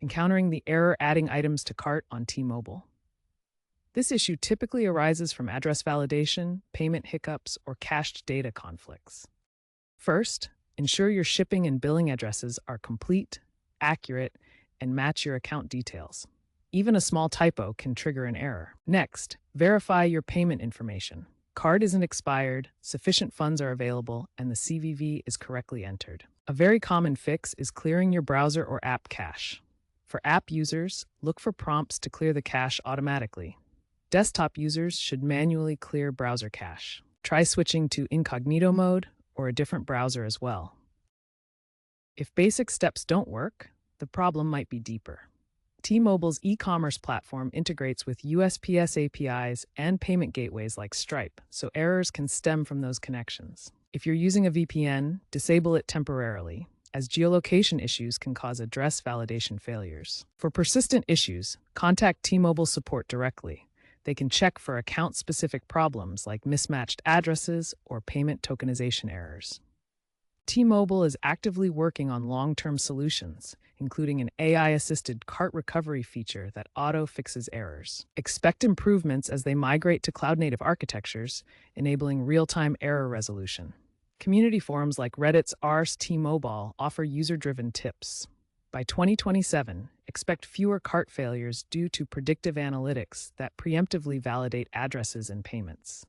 encountering the error adding items to cart on T-Mobile. This issue typically arises from address validation, payment hiccups, or cached data conflicts. First, ensure your shipping and billing addresses are complete, accurate, and match your account details. Even a small typo can trigger an error. Next, verify your payment information. Card isn't expired, sufficient funds are available, and the CVV is correctly entered. A very common fix is clearing your browser or app cache. For app users, look for prompts to clear the cache automatically. Desktop users should manually clear browser cache. Try switching to incognito mode or a different browser as well. If basic steps don't work, the problem might be deeper. T-Mobile's e-commerce platform integrates with USPS APIs and payment gateways like Stripe, so errors can stem from those connections. If you're using a VPN, disable it temporarily, as geolocation issues can cause address validation failures. For persistent issues, contact T-Mobile support directly. They can check for account-specific problems like mismatched addresses or payment tokenization errors. T-Mobile is actively working on long-term solutions, including an AI-assisted cart recovery feature that auto-fixes errors. Expect improvements as they migrate to cloud-native architectures, enabling real-time error resolution. Community forums like Reddit's Rs T-Mobile offer user-driven tips. By 2027, expect fewer cart failures due to predictive analytics that preemptively validate addresses and payments.